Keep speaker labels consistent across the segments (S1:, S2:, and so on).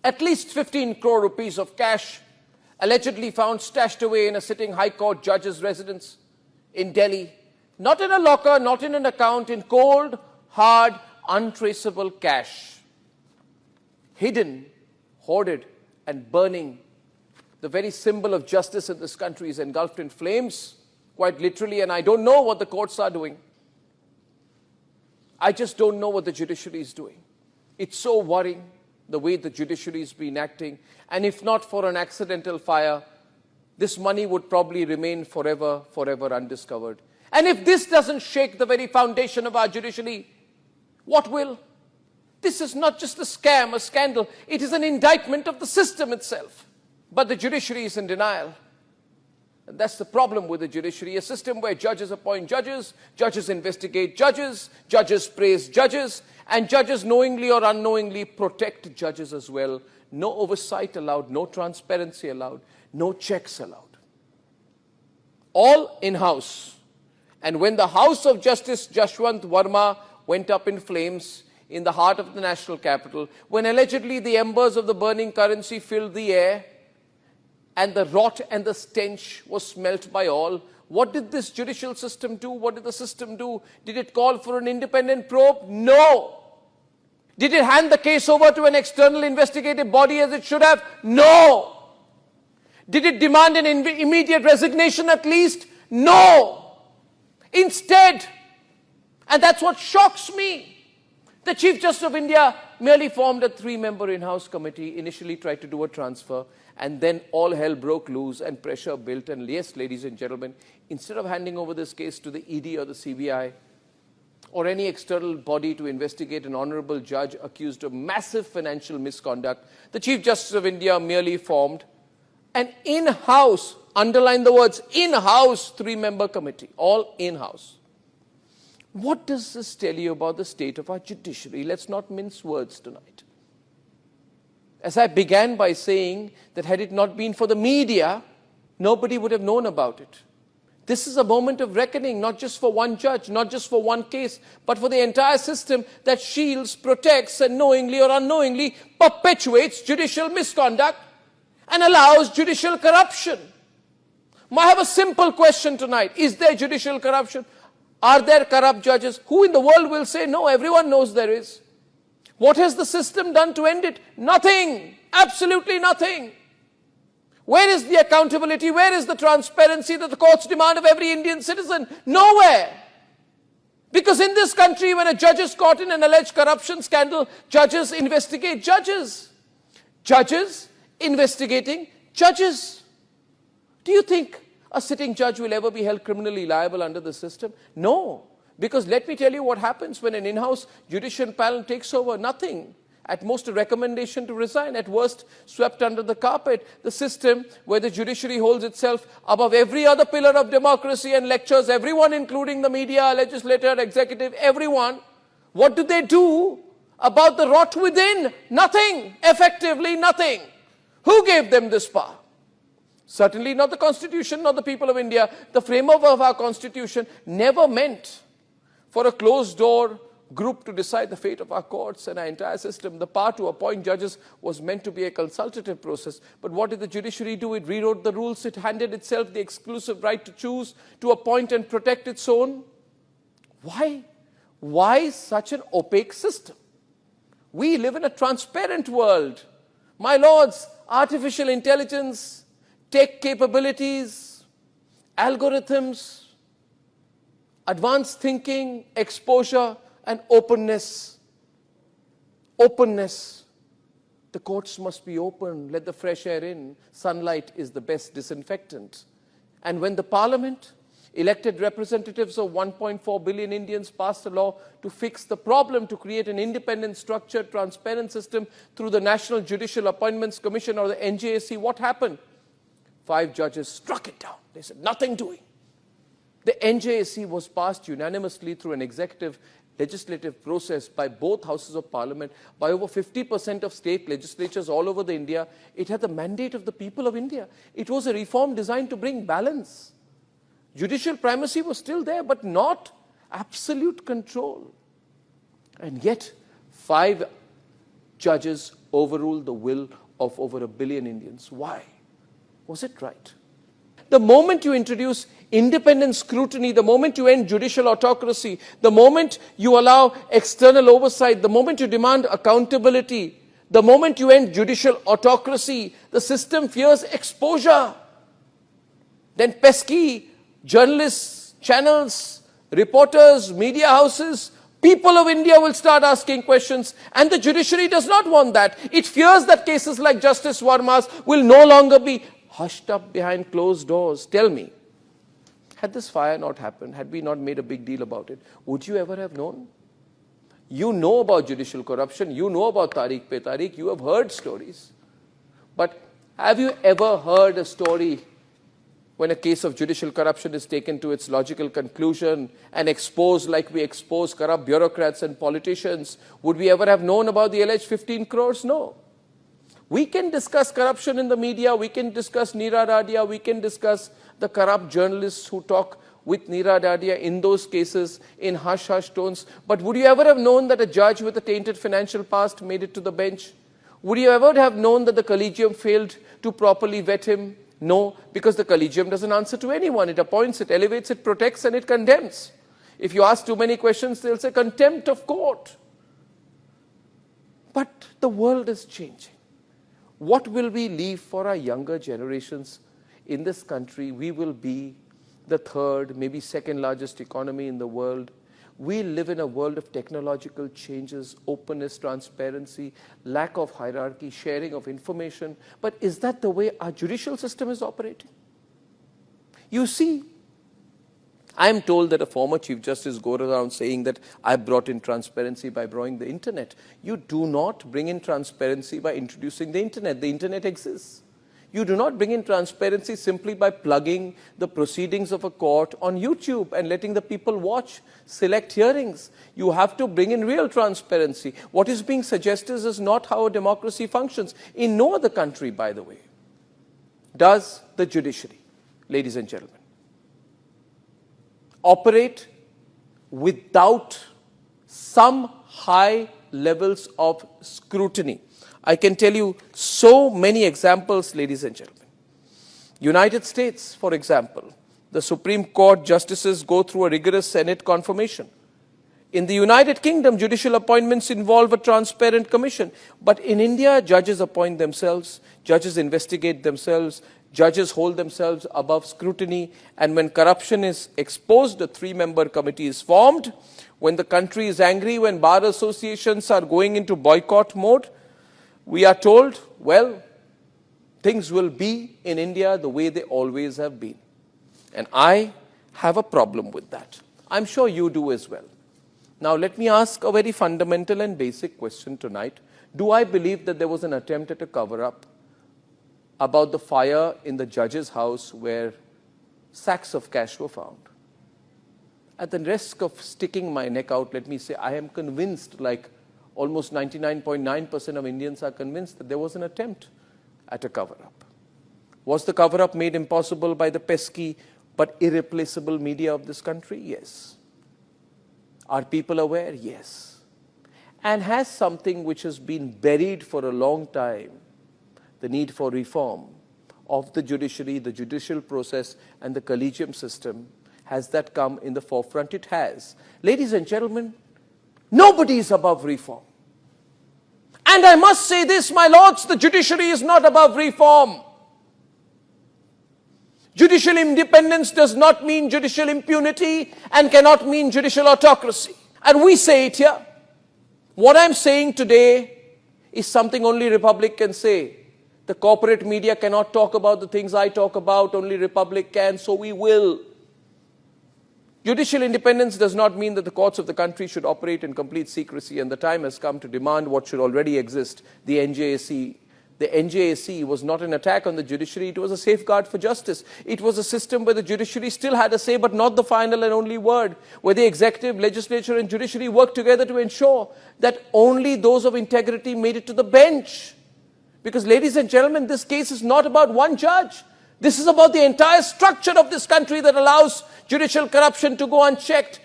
S1: at least 15 crore rupees of cash allegedly found stashed away in a sitting High Court judge's residence in Delhi. Not in a locker, not in an account, in cold, hard, untraceable cash. Hidden, hoarded, and burning. The very symbol of justice in this country is engulfed in flames, quite literally, and I don't know what the courts are doing. I just don't know what the judiciary is doing. It's so worrying, the way the judiciary has been acting. And if not for an accidental fire, this money would probably remain forever, forever undiscovered. And if this doesn't shake the very foundation of our judiciary, what will? This is not just a scam, a scandal. It is an indictment of the system itself. But the judiciary is in denial. And that's the problem with the judiciary, a system where judges appoint judges, judges investigate judges, judges praise judges, and judges knowingly or unknowingly protect judges as well. No oversight allowed, no transparency allowed, no checks allowed. All in-house. And when the House of Justice Jashwant Verma went up in flames in the heart of the national capital, when allegedly the embers of the burning currency filled the air, and the rot and the stench was smelt by all, what did this judicial system do? What did the system do? Did it call for an independent probe? No. Did it hand the case over to an external investigative body as it should have? No. Did it demand an immediate resignation at least? No. Instead, and that's what shocks me, the Chief Justice of India merely formed a 3-member in-house committee, initially tried to do a transfer, and then all hell broke loose and pressure built. And yes, ladies and gentlemen, instead of handing over this case to the ED or the CBI or any external body to investigate an honorable judge accused of massive financial misconduct, the Chief Justice of India merely formed an in-house, underline the words, in-house 3-member committee, all in-house. What does this tell you about the state of our judiciary? Let's not mince words tonight. As I began by saying that had it not been for the media, nobody would have known about it. This is a moment of reckoning, not just for one judge, not just for one case, but for the entire system that shields, protects, and knowingly or unknowingly perpetuates judicial misconduct and allows judicial corruption. I have a simple question tonight. Is there judicial corruption? Are there corrupt judges? Who in the world will say no? Everyone knows there is. What has the system done to end it? Nothing. Absolutely nothing. Where is the accountability? Where is the transparency that the courts demand of every Indian citizen? Nowhere. Because in this country, when a judge is caught in an alleged corruption scandal, judges investigate judges. Judges investigating judges. Do you think a sitting judge will ever be held criminally liable under the system? No. Because let me tell you what happens when an in-house judicial panel takes over. Nothing. At most, a recommendation to resign. At worst, swept under the carpet. The system where the judiciary holds itself above every other pillar of democracy and lectures everyone, including the media, legislature, executive, everyone. What do they do about the rot within? Nothing. Effectively nothing. Who gave them this power? Certainly not the Constitution, not the people of India. The framework of our Constitution never meant for a closed-door group to decide the fate of our courts and our entire system. The power to appoint judges was meant to be a consultative process. But what did the judiciary do? It rewrote the rules. It handed itself the exclusive right to choose, to appoint and protect its own. Why? Why such an opaque system? We live in a transparent world. My lords, artificial intelligence, tech capabilities, algorithms, advanced thinking, exposure, and openness. Openness. The courts must be open. Let the fresh air in. Sunlight is the best disinfectant. And when the parliament, elected representatives of 1.4 billion Indians, passed a law to fix the problem, to create an independent, structured, transparent system through the National Judicial Appointments Commission or the NJAC, what happened? 5 judges struck it down. They said, nothing doing. The NJAC was passed unanimously through an executive legislative process by both houses of parliament, by over 50% of state legislatures all over India. It had the mandate of the people of India. It was a reform designed to bring balance. Judicial primacy was still there, but not absolute control. And yet, 5 judges overrule the will of over 1 billion Indians. Why? Was it right? The moment you introduce independent scrutiny, the moment you end judicial autocracy, the moment you allow external oversight, the moment you demand accountability, the moment you end judicial autocracy, the system fears exposure. Then pesky journalists, channels, reporters, media houses, people of India will start asking questions, and the judiciary does not want that. It fears that cases like Justice Verma's will no longer be hushed up behind closed doors. Tell me, had this fire not happened, had we not made a big deal about it, would you ever have known? You know about judicial corruption, you know about Tariq pe Tariq, you have heard stories. But have you ever heard a story when a case of judicial corruption is taken to its logical conclusion and exposed like we expose corrupt bureaucrats and politicians? Would we ever have known about the alleged 15 crores? No. We can discuss corruption in the media, we can discuss Neera Dadia, we can discuss the corrupt journalists who talk with Neera Dadia in those cases in hush-hush tones. But would you ever have known that a judge with a tainted financial past made it to the bench? Would you ever have known that the collegium failed to properly vet him? No, because the collegium doesn't answer to anyone. It appoints, it elevates, it protects, and it condemns. If you ask too many questions, they'll say contempt of court. But the world is changing. What will we leave for our younger generations in this country? We will be the third, maybe second largest economy in the world. We live in a world of technological changes, openness, transparency, lack of hierarchy, sharing of information. But is that the way our judicial system is operating? You see, I am told that a former Chief Justice goes around saying that I brought in transparency by bringing the internet. You do not bring in transparency by introducing the internet. The internet exists. You do not bring in transparency simply by plugging the proceedings of a court on YouTube and letting the people watch select hearings. You have to bring in real transparency. What is being suggested is not how a democracy functions. In no other country, by the way, does the judiciary, ladies and gentlemen, operate without some high levels of scrutiny. I can tell you so many examples, ladies and gentlemen. United States, for example, the Supreme Court justices go through a rigorous Senate confirmation. In the United Kingdom, judicial appointments involve a transparent commission. But in India, judges appoint themselves, judges investigate themselves, judges hold themselves above scrutiny, and when corruption is exposed, a 3-member committee is formed. When the country is angry, when bar associations are going into boycott mode, we are told, well, things will be in India the way they always have been. And I have a problem with that. I'm sure you do as well. Now, let me ask a very fundamental and basic question tonight. Do I believe that there was an attempt at a cover-up about the fire in the judge's house where sacks of cash were found? At the risk of sticking my neck out, let me say I am convinced, like almost 99.9% of Indians are convinced, that there was an attempt at a cover-up. Was the cover-up made impossible by the pesky but irreplaceable media of this country? Yes. Are people aware? Yes. And has something which has been buried for a long time, the need for reform of the judiciary, the judicial process, and the collegium system, has that come in the forefront? It has. Ladies and gentlemen, nobody is above reform. And I must say this, my lords, the judiciary is not above reform. Judicial independence does not mean judicial impunity and cannot mean judicial autocracy. And we say it here. What I'm saying today is something only Republic can say. The corporate media cannot talk about the things I talk about, only Republic can, so we will. Judicial independence does not mean that the courts of the country should operate in complete secrecy, and the time has come to demand what should already exist, the NJAC. The NJAC was not an attack on the judiciary, it was a safeguard for justice. It was a system where the judiciary still had a say, but not the final and only word, where the executive, legislature and judiciary worked together to ensure that only those of integrity made it to the bench. Because, ladies and gentlemen, this case is not about one judge. This is about the entire structure of this country that allows judicial corruption to go unchecked.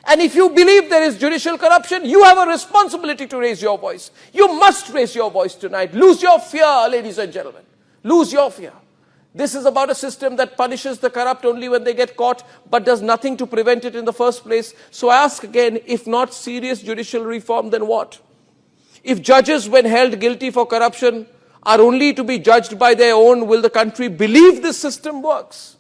S1: And if you believe there is judicial corruption, you have a responsibility to raise your voice. You must raise your voice tonight. Lose your fear, ladies and gentlemen. Lose your fear. This is about a system that punishes the corrupt only when they get caught, but does nothing to prevent it in the first place. So I ask again, if not serious judicial reform, then what? If judges, when held guilty for corruption, are only to be judged by their own, will the country believe this system works?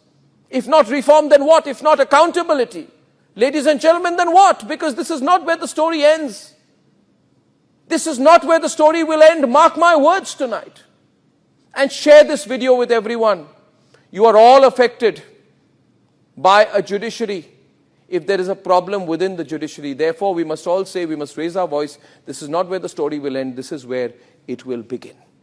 S1: If not reform, then what? If not accountability, ladies and gentlemen, then what? Because this is not where the story ends. This is not where the story will end. Mark my words tonight. And share this video with everyone. You are all affected by a judiciary if there is a problem within the judiciary. Therefore, we must all say, we must raise our voice. This is not where the story will end. This is where it will begin.